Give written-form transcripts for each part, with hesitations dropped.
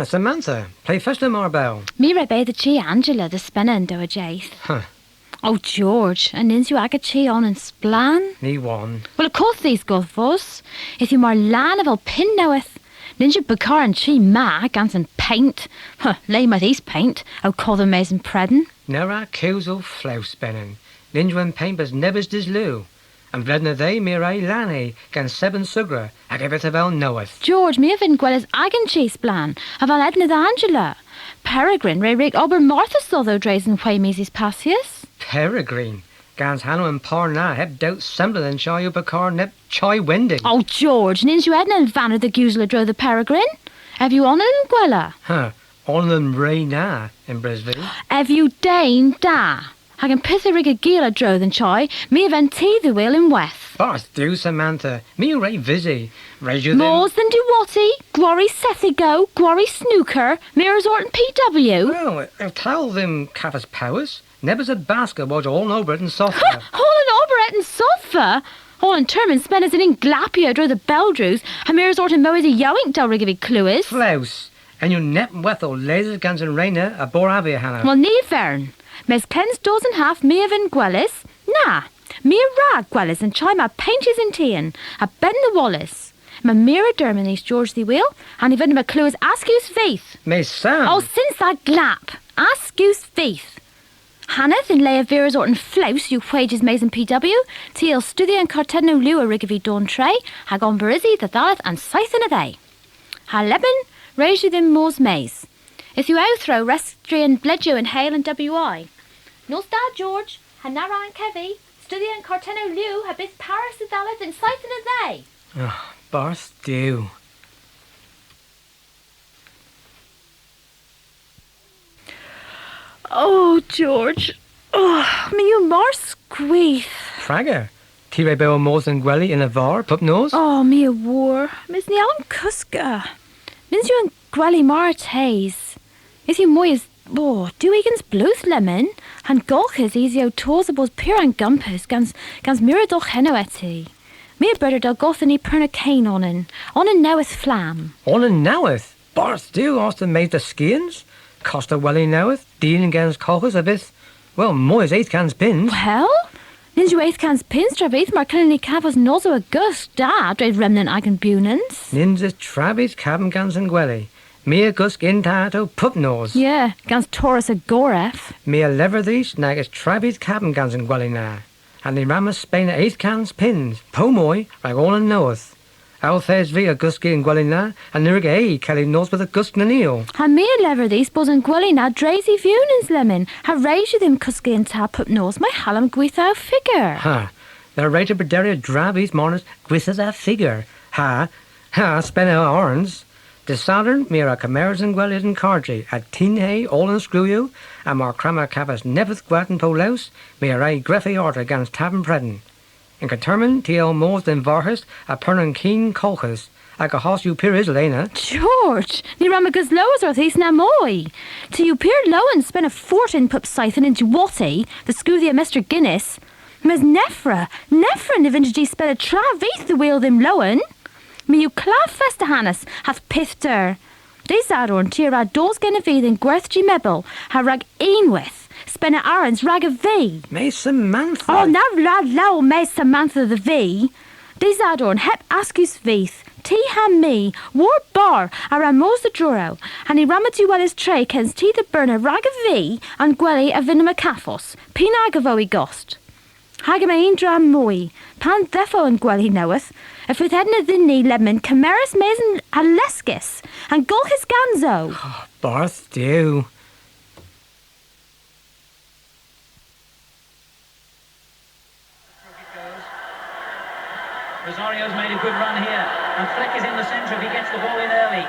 Ha, Samantha, play first the Marbell. Me rebe the chi Angela the spenna and do a jaith. Huh, Oh, George, and nins you aga chi on and splan? me one. Well, of course these go vos. If you mar lan of all pin knoweth. Nins you bakar and chi ma gans and paint. Huh, lay my these paint. Oh, call them maize and predin. Nera kills o flouse spinning. Ninja and paint as nebbers dis loo. And bredna they mirai lani gan seven sugra, ag everything well knoweth. George, me have in gwellas agan chi splan. Have all edna the Angela. Peregrine, re rig ober Martha saw though drays and way meses passius. Peregrine. Gans Hanno and Parna heb doubt sembler than Shayu Bakar nep chai winding. Oh, George, nins you edna and vanner the gusla dro the Peregrine? Have you on it in gwella? Huh, all of them ray na in Brisbane. Have you dane da? Hagan pitha rig a gila dro than chai. Me have tea the wheel in weth. Barth do, Samantha. Me ray busy. Raise you them. Mores than do watty, Glory Sethigo, Glory Snooker, Mirrors Orton PW. Well, I'll tell them Caffers powers. Nebbers a basket was all over it and software. All in Oberet and Sofa. All in term and spenners in Glapia dro the Beldrews, and Mirrors Orton Moe's a yoink del rigivy clues. Flouse. And you nep wethel lasers guns and raina a bor avia Hannah. Well, nee fern. Mes cleanse dozen half me of in Gwellis. Nah. Me a rag Gwellis and chai my painties in tean. A ben the Wallace. My mirror dermin these George the Wheel, and even my clues ask you's faith. Me Sam. Oh, since that glap, ask you's faith. Hanneth in Leia Vera's Orton Flouse, you wages Mason PW, Teal Studio and Cartedno Lua Rigavy Dawn Tray, Hagon Barizzi, the Thalith, and Scythe in a day. Ha Lebin, raise you them Moors Maze. If you outthrow, Restry and Bledjo and Hale and WI. No star George, Hanara and Kevy, Studio and Cartedno Liu, have bith Paris the Thalith, and Scythe in a day. Oh, Barth do. Oh, George. Oh, me you mar squeeth. Fragger. T-Ray Bell Moors and Gwelly in a var, pup nose. Oh, me a war. Mis ni alan cuska. Mis you and Gwelly mar tays. Is you moyes, oh, do egans bluth lemon, and golches easy o toes abos pure and gumpus, gans mira doch henoeti. Me a brother del gothany perna cane onen knoweth flam. On and noweth. Barth do, Austin made the skins. Costa Welly noweth. Dean against Cochas a bit. Well, moyes 8 cans pins. Well? Ninja 8 cans pins, Travis, mar killing cavas nozo a gus da, dread remnant agan bunans. Ninja Travis cabin gans and Gwelly. Me a gusk in tato pup nose. Yeah, gans Taurus a Gorseth. Me a lever these nagas Travis cabin gans and Gwelly na. And the Ramas Spain 8 cans pins. Pomoy, like all and knoweth. Our thes vi a guski and Gwelly na, and nirg a Kelly knows with a gusk na neo. Ha me a lever these bos and Gwelly na drazy vunans lemon. Ha raise you them cuski and tap up nose my hallam gwithau figure. Ha, they're right to Berderia Drabies morners gwithas a figure. Ha, spend our orns. The Southern, mira cameras and Gwellies and Cargy, at Teen Hay, all and screw you, and mar crammer cavas neveth gwatten polaus, mira a greffy order against tavern predin. In Caterman, T.L. Moors and Varhurst, a pernan keen colchas, ag a hoss you peer is Lena. George, ni ramagas lows or these na moy. To you peer low and spend a fortin pup scythen into watty, the scoothia Mr. Guinness. Mes nefra the vintage spell a traveth the wheel them lowen. Me you clav festahanus hath pithter. These adorn tira dos genevieve in Gwerthgy mebel, ha rag with. Spend a arons rag a V. May Samantha. Oh, now lad low may Samantha the V. These adorn hep ascus vith. T ham me, war bar, a ramos the juro, and he ramatu well his tray kens tea the burner rag a V, and gwelly a vinima caphos, pinagavoe gost. Hagame dram moi, pan defo and gwelly knoweth, if with edna the knee lemon, cameras mason a leskis, and gol his ganzo. Oh, Barth do. Rosario's made a good run here, and Fleck is in the centre if he gets the ball in early.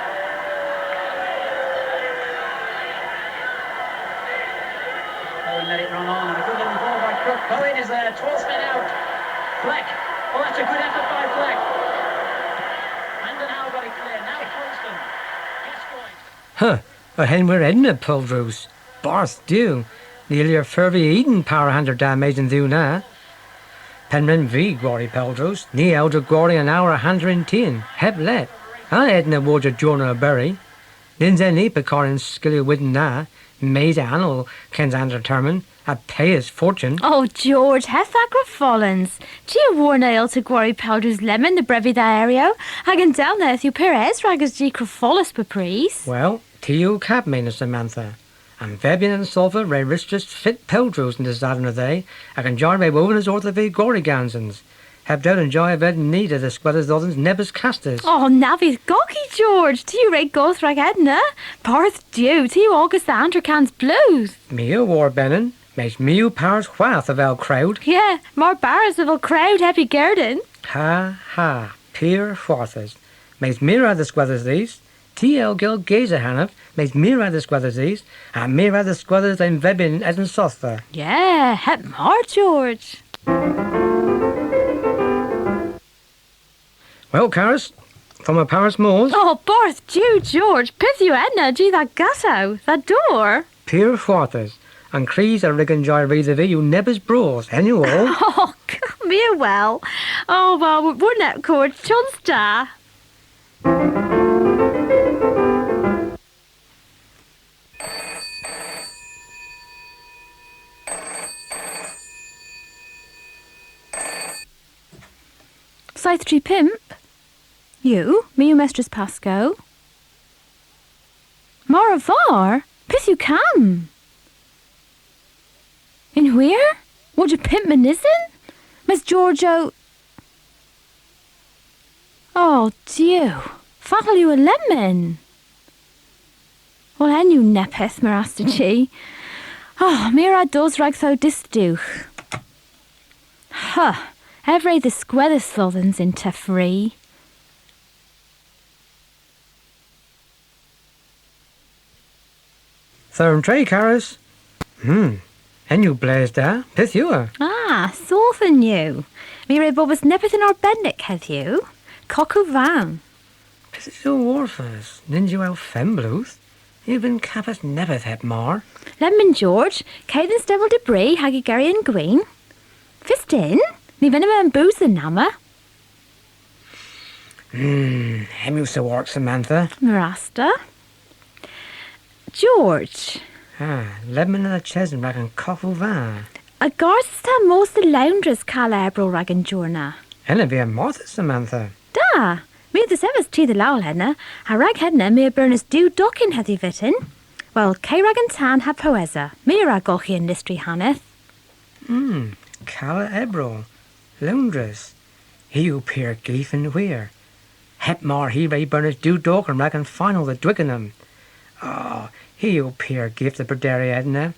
Owen let it run on, and a good little ball by Crook. Owen is there, 12 men out. Fleck, oh that's a good effort by Fleck. Brandon Howe got it clear, now Colston. Gascoigne. Huh, a hen we're Edna Puldrose. Barth do. Nearly your Fervy Eden power hander damage and do na. Penman V Glory Peldros, ni elder Glory an hour 110, heb let. I Edna Warder Jonah Berry. Then any pecorin skilly wouldn't na, made anal kens undetermined, a pay his fortune. Oh, George, heth agraffollins. Ti a war nail to gwarry powders lemon the brevi da aereo. Hagan down there you pair esragas g croffolis papris. Well, Tio cap main Samantha. And Fabian and Sulphur ray ristress fit peldros in the Saturn of day. I can jar my woven as ortho v gory gansons. Have doubt enjoy a bed need of the squatters others nebus casters. Oh, navi's gawky, George. Ti rate goth rag edna. Parth dew, ti August the Andercans blues. Me a war benin. Makes me powers whath of our crowd. Yeah, more barras of a crowd happy garden. Ha ha, peer forthers. Makes me rather squatters these. T.L. Gil Gazer Hannah makes me rather squatters these. And me rather squatters than Vebin as in Sotha. Yeah, hep more, George. Well, Caris, from a Paris Moors, Oh, Barth dew, George. Pith you edna, gee that gatto, that door. peer forthers. And crees a rig and joy read of you nebbers bros, anyway. Oh, me a well. Oh, well, we're not court, chunsta. Scythe tree pimp. You, me you mistress Pasco. Maravar, pith you come. In where? Would you pimp me nissen? Miss Giorgio. Oh, dew. Fattle you a lemon. Well, hen you nepeth, merastachi. Oh, mira dos rag tho disduch. Huh. Every the squeather slothens in free. Thurm tray, Caris. And you blazed there, pith you are. Ah, sothan you. Mire bobus nepeth in our bendick, have you? Cockle van. Pith you warfers, ninja well fembluth. Even capeth nebbeth het mar. Lemon George, Cadence devil debris, haggy Gary and Gween. Fist in? Ni venom and booze the nama. Hem you so work, Samantha. Marasta. George. Lemon and a chesn rag and cockle van. A Gorseth most the loundress cala ebro rag and journa. And it be a Martha, Samantha. Da. Me the severs tea the lowell henna. Ha rag henna me a burnus dew dockin hethy vitin. Well, K rag and tan ha poesa. Me a rag gochi and listry hanneth. Cala ebro. Laundress. He who peer geef and weir. Hep mar he ray burners do dog and rag and final the Twickenham. Oh, he who peer geef the Berderi Edna.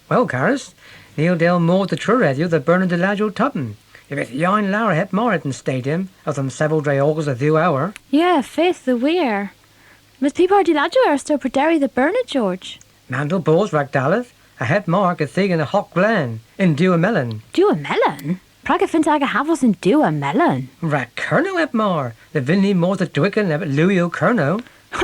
Well, Caris, Neil Dale mowed the true radio the burner de lajo tuppen. If it's yon lower hep mar at stadium, of them several dray ogles a few hour. Yeah, faith the weir. Miss people are dilajo are still perderi the burner, George. Mandel Bowes Ragdaleth, a head mark a thing in a hot glen, in dew a melon. Do a melon? Praga fintaga havos and do a melon. Rack Kerno ep mar, the vinny more the Twicken ep Louis Kerno.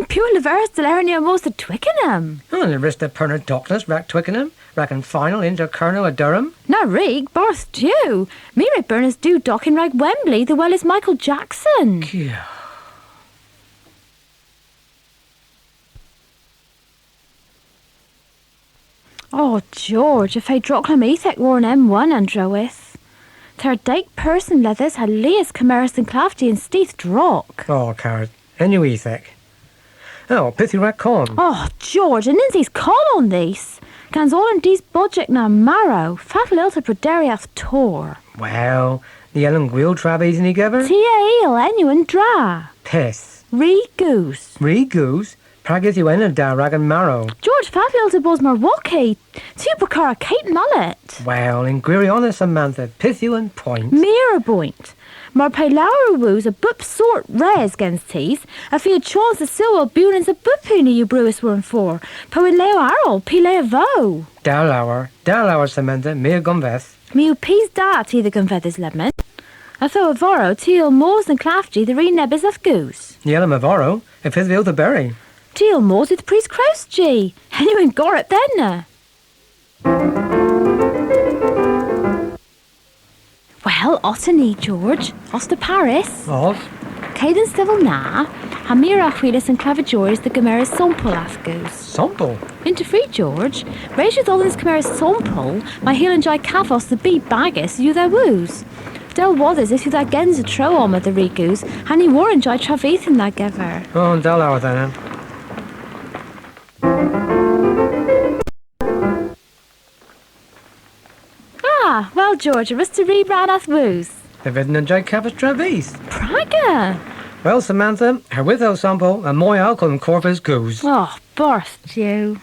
Pure leveris delerinio most the Twickenham. Oh, and the rest of Perner Dockless, Rack Twickenham, Rack and final into Kerno a Durham. Na rig, Barth dew. Mire burners do dockin rag Wembley, the well as Michael Jackson. Yeah. Oh, George, if I droclam ethek war an M1 and drowith. Ter dike person leathers had Leas Cameras and Clafty and Steeth drock. Oh, Carrot, and you ethek. Oh, pithy Rack Con. Oh, George, and Lindsay's call on these. Cans all in these budget na marrow. Fat lilta proderiath tor. Well, the Ellen Gwil Travies any together? Tia eel enuan dra. Piss. Re goose. Re goose. Praggeth you in da rag and marrow. George fat lilta bos marwaki. Tu bakara Kate mullet. Well, in Greery honest Samantha, pith you and point. Mirror point. Mar pay Laura woos a bup sort res against teeth. A few chance the silver bunins a bupuni you brewis were for. Po in leo arrow, pi leo vo. Darlour Samantha, mere gumveth. Miu peas da tea the gunfeathers lemon. A tho of voro teal moors and clafty the re nebbers of goose. Yellow Mavoro, if his the berry. Teal moors with priest crouse G. Anyone Goret then. Well, Well, Ottany, George. Os to Paris. Os? Caden Stifel na. Ha mira chwilis and clavijoris the Gomeras Sompol afgoes. Sample? Into free, George. Raise your dollars Gomeras Sompol. My heel and jai cavos the bee baggis you their woos. Del wathers if you that gens a tro on the rigoos. Hanny war and jai travethan that giver. Oh, and Del hour then. Ah, well, George, a to rebran ath woos. The vidden and Jake Capas Travis. Praga. Well, Samantha, her with those sample, and my alcohol and corpus goose. Oh, birthed you.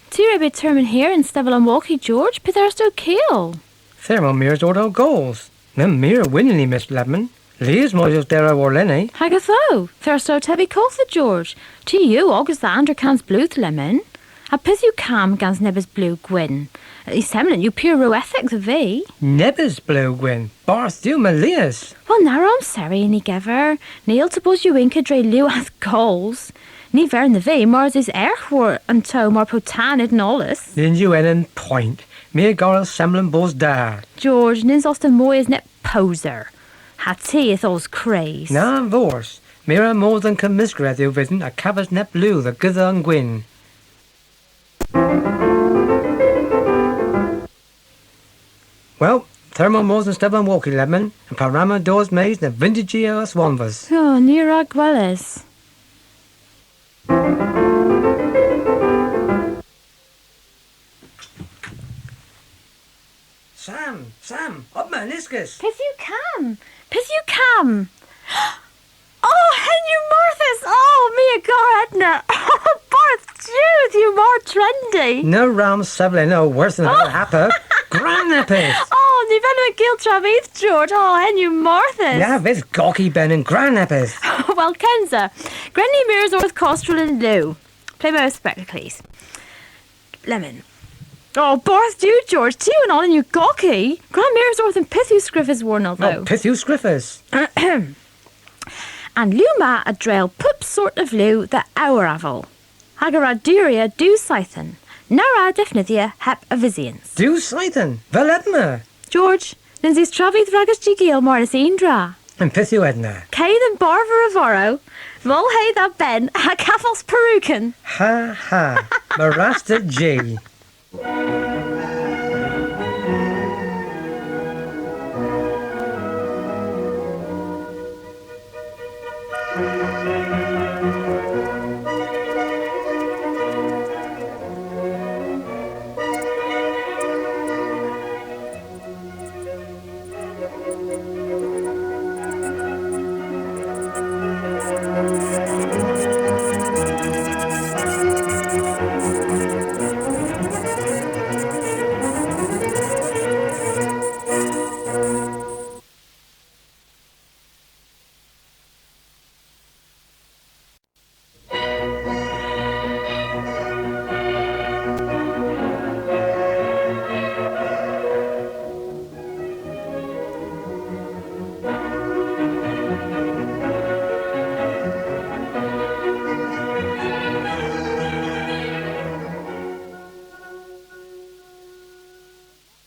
Tira be determined here in Stubble and Walkie, George, but there's no kill. Thermomeres ordo goals. Them mere winningly, Miss Ledman. Lees moises dera war Lenny. Hagatho, there's no tebby cotha, George. To you, August the Andercans blue lemon. A piss you cam gans nebbers blue gwyn. Semlin, you pure ro ethics of thee. Nebbers blue gwyn. Barth du Malias. Well, now I'm sorry, ni gever. Neil suppose you inca dre liw ath goals. Ni ver in the V, mars is erchwar unto mar potanid and alles. Then you en point. Me garl semblin bos da. George, nins osta moy is net poser. Ha tea ith all's craze. Na vors. Mira more than commiscrate you vidden a cabas net blue the gither and gwyn. Well, thermomores and stubborn walkie lemon, and parama doors maize and vintage os wanvas. Oh, near gwellis. Sam, up my niscus. Pith you cam. Oh, hen you Marthas. Oh, me a gar Edna. Oh, Barth, Jude, you more trendy. No ram seblin, no worse than that happer. Granapis. Oh, ni venu gil travis, George. Oh, hen you Marthas. Now this gawky ben and granapis. Well, Kenza, Granny Mears Orth Costrel and Lou. Play my spectacles. Lemon. Oh, Barth, you, George, too, and all in you gawky. Gran Mears Orth and Pithu Scriffers worn although. Oh, Pithu Scriffers. And Luma a drail pup sort of Lou the hour avel. Hagaraduria do Scythen. Nara defnithia hep a visians. Do Scythen. Veledma. George, Lindsay's Travith Ragus Gigil Morris Indra. And Pithu Edna. Kay the Barver of Oro. Mol hey that Ben, ha Caffels Perucan. Ha. Marasta G.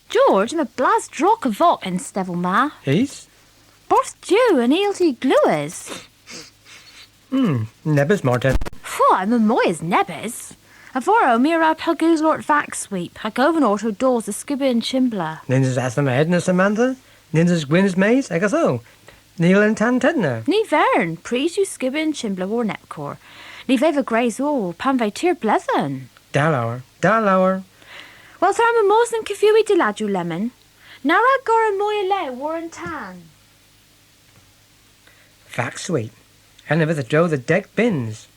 George, I'm a blast drock of vot in Stevel Ma. He's? Borth Jew and eelty gluers. Nebbers Martin. Phew, I'm a moyes nebbers. Avoro mira pelgoos lort vac sweep. Ha govan auto doors the scuba and chimbler. Ninjas Astham Edna Samantha. Ninjas Gwyn's Maze, I guess so. Neil and Tan Tedna. Ni vern, prees you scuba and chimbler war nepcor. Ni veva grays all, pan ve tir blethen. Dalhour. Well, therma mosen kifui de ladu lemon. Nara gora moya le war and tan. Fact sweet. And with the Joe the deck bins.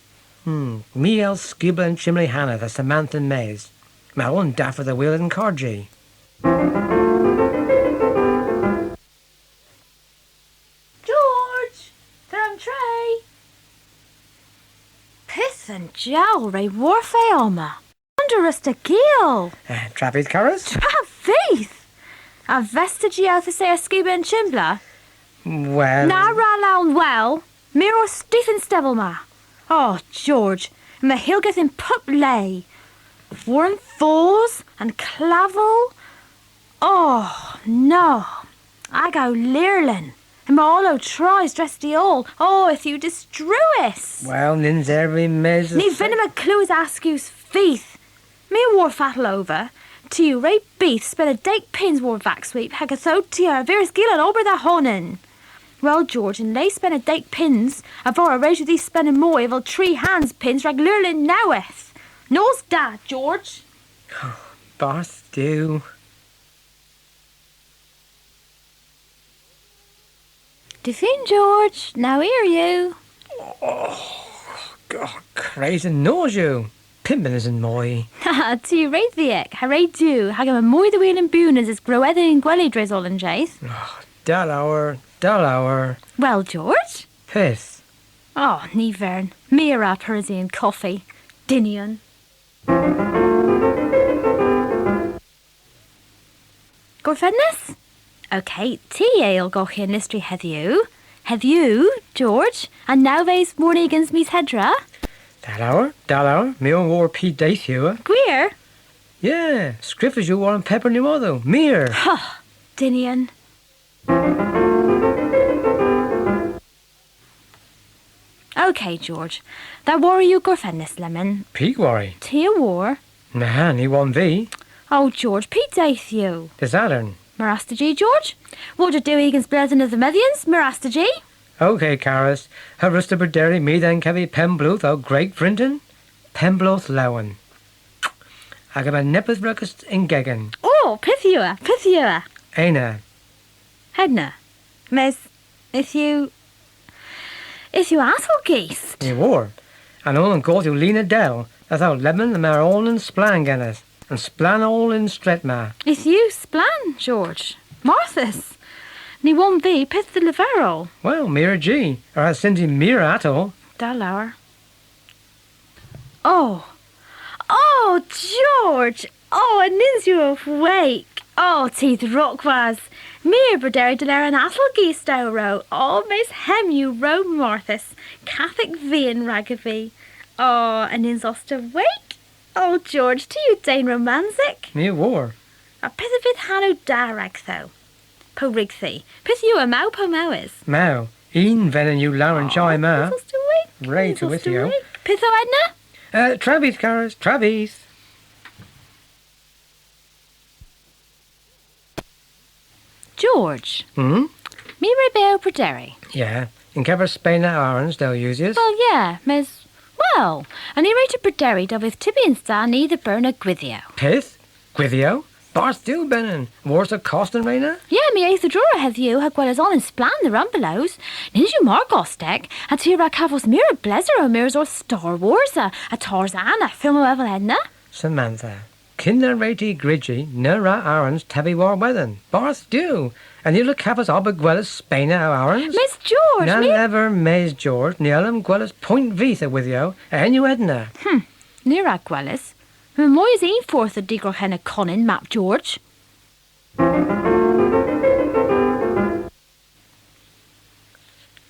Me el Skibble and Chimley Hannah the Samantha Maze. Malon Daffer the Wheel and Cargy. George! Therm tray! Pith and jowl ray warfay alma. Under us to gill. Travis Carras? Faith! A vestige out to say a scuba and chimbler. Well. Nara lawn well. Miro Stephen Stevelma. Oh, George, my Hilgeth in pup lay. Warren Falls and Clavel. Oh, no. I go Learlin. And my all tries dressed the all. Oh, if you destruis. Well, nins every mez. Ní venom a clue is ascu's faith. Me a war fattle over. To you, Ray Beef, spell a dake pins war vac sweep, hag a tho tier, veris gill and over the honin. Well, George, and they spend a dake pins, a vor a rage with these spending more, evil 3 hands pins, rag lurlin noweth. Knows that, George? Boss do. Defin, George, now hear you. God, crazy knows you. Pimpin' isn't moi. Ha, to you, Ray Viek, hooray do, hag a more the wheel and boon as is grow in gwelly drizzle and jace. Dull hour. Well, George? Piss. Oh, ní vern. Mira Parisian coffee. Dinion. Gorfedness? Okay, tea ale go in listry heddiw. Heddiw, George, and now ve's mornigans me's hedra. Dull hour. Me on war Pete daith you. Queer. Yeah, scriff as you war on pepper new other. Mere. Ha, Dinion. Okay, George. That worry you Gorfedness, lemon. Pete worry. Tea a war. Nah, he won thee. Oh, George, Pete daith you. The Saturn. Mirastagy, George? What you do Egan's blessing of the Medians, Mirastagy? Okay, Caris. Harista Berderry, me then Kevy Pembluth, o Great Brinton. Pembluth Lowen. I got a nippers breakfast in Gegan. Oh, Pythua. Aina. Hedna. Miss, if you asshole geese. He war. And all and go to Lena Dell. That's how lemon the mare all in splan geneth. And splan all in stretma. If you splan, George. Marthas. Ni won't be pith the Livero. Well, Mira G. Or has Cindy Mira at all. Dallower. Oh, George. Oh, and nins you awake. Oh, teeth rock was. Mere Brederi Delera and Athelgee Stowro. Oh, Miss Hem you row Marthas. Catholic Vian Ragavi. Oh, and nins ost awake. Oh, George, to you Dane romantic. Me war. A pithavith hano darag though. Po rigthi. Pith you a mau po mowis. Mau. Een ven and you Lauren Chai ma. Ost awake. Ray to with you. Pitho Edna? Travis, Caris. Travis. George. Hmm? Me rebeo Brederi. Yeah. In cover Spain at orange, they'll use you. Well, yeah, Miss. Well, and he rated Brederi do with Tibby and Stan either burn a gwithio. Pith? Gwithio? Bar still benin. Wars of costin' Raina? Yeah, me aeth the drawer have you, hag well as on and splan the rumbelows. Ninju Margostek, a tira cavos mirror blazer o mirrors or Star Wars, a Tarzan, a film o Evel Edna. Samantha. Kinder rati gridgy, nera arons tabby war weathen. Bar still. And you look cavos obagwellas Spain at arons? Miss George, None me... ever maze George, nielum gwellas point vitha with you, and you Edna. Nira gwellis. My moy's een forth a digger hen a connin, map George.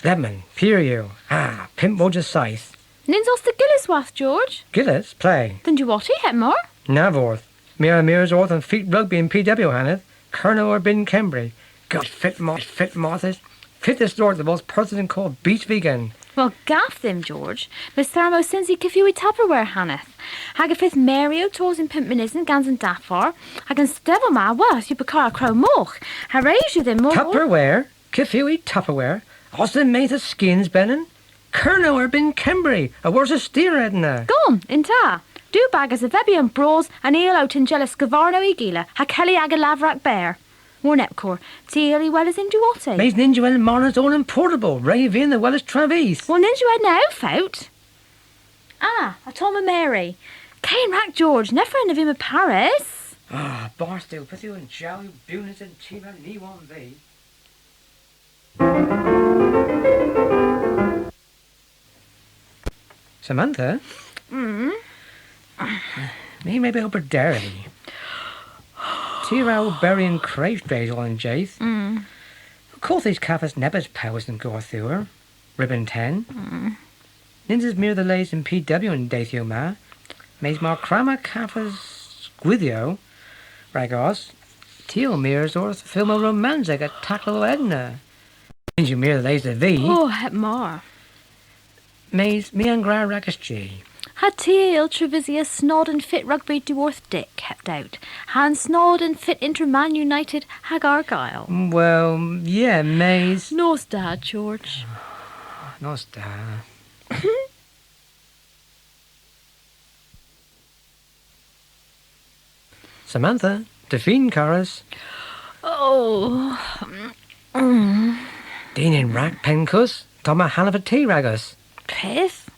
Lemon, peer you. Pimp moja scythe. Nins os the Gilliswath, George. Gillis, play. Then do what he het more? Navorth. Mira Mirrors Orth and Feet Rugby and PW Hanneth. Colonel or Bin Kembry. God, fit Marthas. Fit this Lord the most person called Beach Vegan. Well, gaff them, George. Miss Thermo Cincy Kifui Tupperware Hanneth. Hag a fifth Mario, Toes and Pimpmanism, Gans and Daffar. Hag and Stevil Ma, was you becar crow moch. Hooray you them more. Tupperware? Kifui Tupperware? Austin Matha Skins Benin? Colonel or Bin Kembry. A worse a steer Edna. Gone, in ta. Do bag as a Vebian Bros and eel out in jealous Gavarno Igila. Ha Kelly Aga Lavrak Bear. War Nepcor, Teely well as in Duote. Maze Ninja and Marna's all importable. Ravine the well as Travis. Well, Ninja had no out. A Tom and Mary. Cain Rack George, never of him of Paris. Barstow, Pithu and Jow, Bunis and Chiva, Ni one V. Samantha? Me maybe over Derry. Tiro, Berry and Crave Days all in Jaith. Of course these caffers nebbers powers and Gorthuer. Ribbon 10. Ninjas mere the lays in PW and Daithio ma. Mays mar crama caffas gwyddio, ragos, teal mears orth film o romantic at taclo edna. Means you mere lays the V. Oh, het mar. Mays me and gra ragus G. Ha teal Trevisia snod and fit rugby dwarf Dick kept out. Han snod and fit Interman United hag Argyle. Well, yeah, Mays. No's dad, George. No star. Samantha, Define Caras. Oh. Dean in rack pencus, Toma Hannaford tea ragus. Pith?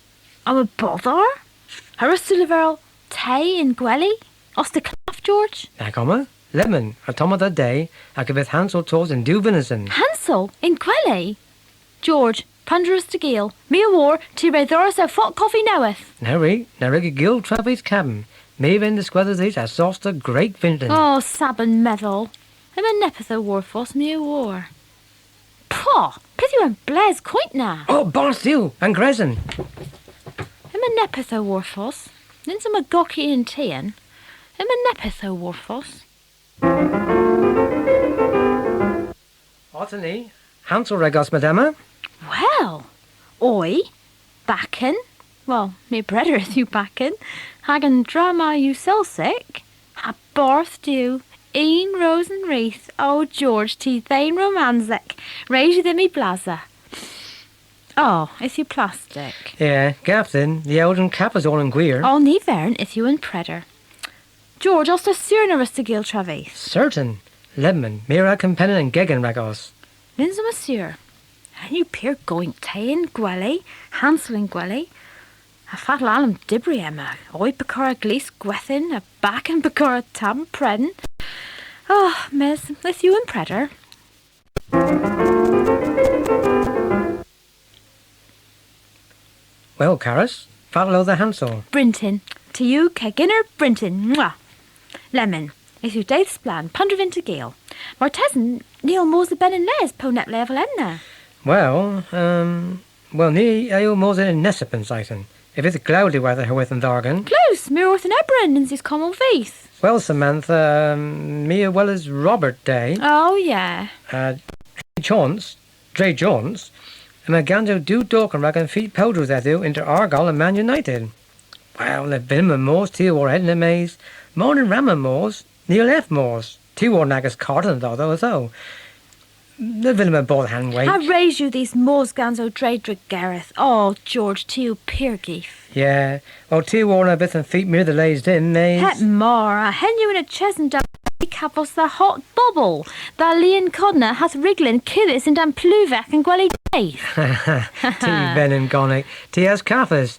I'm a bother? Harustiliverl, tay in Gwelly? Oster Claff, George? Nagoma, lemon, a Toma the day, I give it Hansel toes and do venison. Hansel in Gwelly? George, Pandarus de Gale, me a war, T-Ray Thoris a fot coffee knoweth. Nary Gil Travis cabin. Maven the squatters these a sauce the great Vinton. Oh, Sabin Methel. I'm a nepetho warfos me a war. Paw, pity and blaze quite now. Oh, Barstew and Gresin. I'm a nepetho warfos. Nin's a gocky and tian. I'm a nepetho warfos. Otany, Hansel regos, madama. Well, oi, backen. Well, me brother is you backen. Hagen drama you sell sick. Ha barth do. Een rose and wreath. Oh, George, tea thane romantic. Raise you the me blaza. Oh, is you plastic. Yeah, Captain, the old and cap is all in queer. Oh, nie vern is you in predator. George, als de surnerus de gil travis. Certain. Lemon, Mira Compenin and Gegan regos. Linsa monsieur. And you peer going tayin gwelly, Hansel in gwelly. A fatal alum dibri emma. Oi becara glees gwethin, a back and becara tam predin. Oh, miss, is you in predator. Well, Caras, follow the Hansel. Brinton. To you, Keginner Brinton. Mwah. Lemon. Is you Dave Splan, Pundervin to Gale. Martesan, Neil Moser Ben and Les, Ponet level enna. Well, ni ayo mosen in Nessipin sightin. If it's cloudy weather here with an Dargan. Close, Mirorth and Ebron in his common face. Well, Samantha, me as well as Robert Day. Oh, yeah. Dre Jones, and my gando do dork and rag and feet powders at you into Argyle and Man United. Well, the Vilma Moors, Tia war Edna Mays, Morning Rammer Moors, Neil F. Moors, Tia war Nagas Carton though, so. The Vilma both hand weight. I raise you these Mosgans o Dredrick Gareth. Oh, George, to you Peergeef. Yeah, well, Tia war a bit and feet mere the lays in, Mays. Het mar, I hen you in a chesn capos the hot bubble. The Lyon Codner hath wriggling killis and dan pluvek and gwelly day. Tea Ben and Gonic, Tia's Caffers.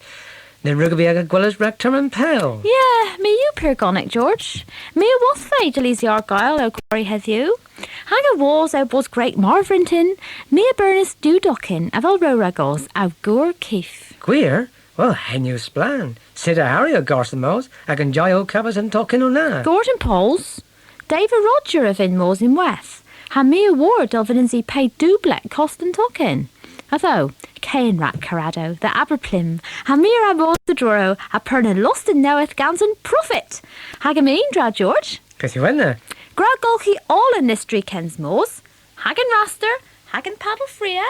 Then Rugby Egg Gwellas Rectum and Pell. Yeah, me you Peergonic, George. Me a was fay Delisi Argyle o quarry hath you. Hag a wars o was great Marvrinton. Me a burnus do dockin of all roragos o gore keef. Queer? Well, hen you splan. Sit a Harry o Gorseth I can enjoy o Cabbers and talking o na. Gordon Pauls. David Roger of Inmoors in West. Ha me a ward of an paid doublet cost and talkin. Although, Cain rat carado, the aberplim, ha me a abod the dro, a perna lost in knoweth gans and profit. Hag a mean dra, George. Cause you went there. Gra golki all in this tree kens moors. Hagen raster, hagen paddle freer.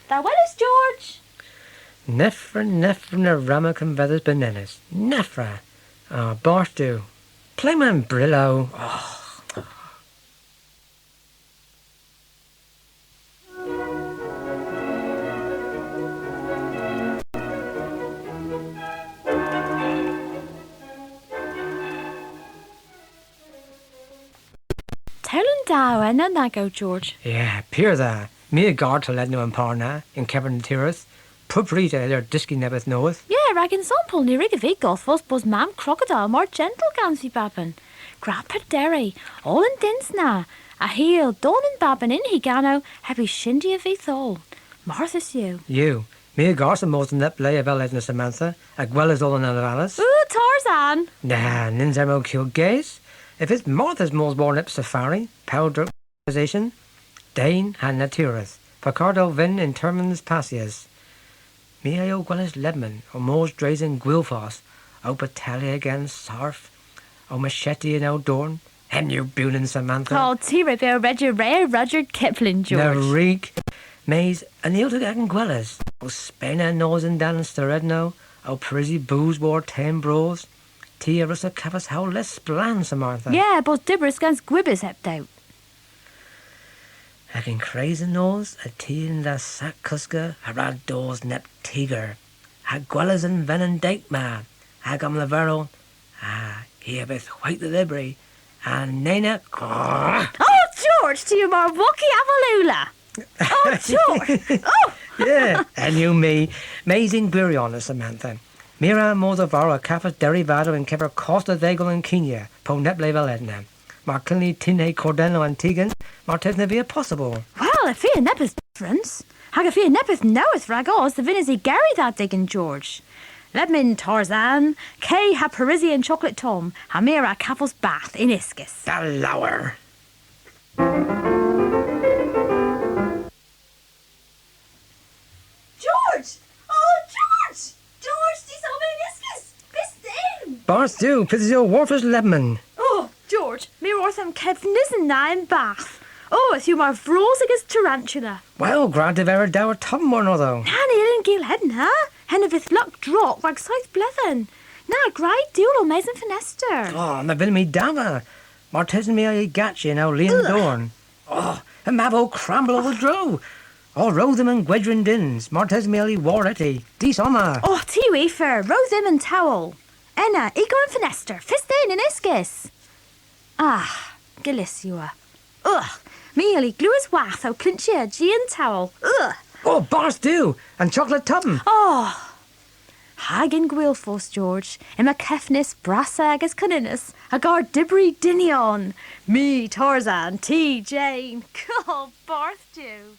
Thou well is George. Nefra na rama convethers bananas. Nefra. Oh, Barstu. Play man Brillo. Oh. Down and that go, George. Yeah, peer that. Me a guard to let no imparna in Kevin Tirith. Puprita their disky nebbeth knoweth. Yeah, rag sample near Rigavig Gothvos bus mam crocodile more gentle gansy babbin. Grappa derry, all in dins na. A heel, don and babbin in he gano, heavy shindy of thol. Martha's you. You. Me a guard most in that play of Edna Samantha, as well as all in Alice. Ooh, Tarzan. Nah, ninzamo kill gaze. If it's Martha's most born up safari, powder organization, Dane han natureth, Picardo vin intermins passias. Mio Gwellis Ledman, or Mors Drazen Gwilfos, O Battaglia against Sarf, O Machete and O'Dorn, and you Bunin Samantha. Oh, Tira Bear Rudyard Kipling, George. The Reek, Mays, and the Otagan Gwellas, O Spena Nose and Dan Steredno, O Prizzy Booze War 10 Bros, Tia Russa Cavas how less splan Samantha. Yeah, but Dibber's against Gwibbers hept out. Hagin crazy nose, a tea in the sack cuska, a rad doors nep tiger, hag gwellas and venon date man, hagam lavero, here with white the libri, and nena. Oh, George, to you more walkie avalula. Oh, George. Oh. Yeah, and you me, amazing Gwirion Samantha. Mira Mozavara, Cafas Derivado, and Kever Costa Vagel and Kenya, Po Neple Valedna. Marclini Tinhe Cordeno and Tegan, Martesna be possible. Well, if he nepeth difference, hag if he nepeth knoweth ragos, the vinisy Gary that diggin George. Ledmin Tarzan, K ha Parisian chocolate Tom, ha mira Caffels bath in Iskis. The lower. George! Oh, George! George, these are my Iskis! This Bars do, Pizio Warfers Lebman. Oh, George, me ortham Kevnisn na in bath. Oh, if you mar vrosigus tarantula. Well, grad of ever dower tom one though. Hanny in Gil Hedna, hen of ith luck drop like South Blevin. Na great deal o mason finester. Oh, na vil me dava. Martesna me I gatchi now Lyon Dorn. Oh, a mavo cramble over drow. Oh, row them and Gwedrin dins. Martes me war etty. Dis oma. Oh, tiwi fair, row them and towel. Enna, ego and finester, fistin in Iskis. Ah, Gillisua. Ugh, mealy glue as wath o clinchia, G and towel. Ugh. Oh, bars do. And chocolate tubben. Oh. Hagin Gwilfos, George, Emma Kefnis, Brassa agus Coninis, Agar Dibri Dinion, me Tarzan, T. Jane, God, Barth do.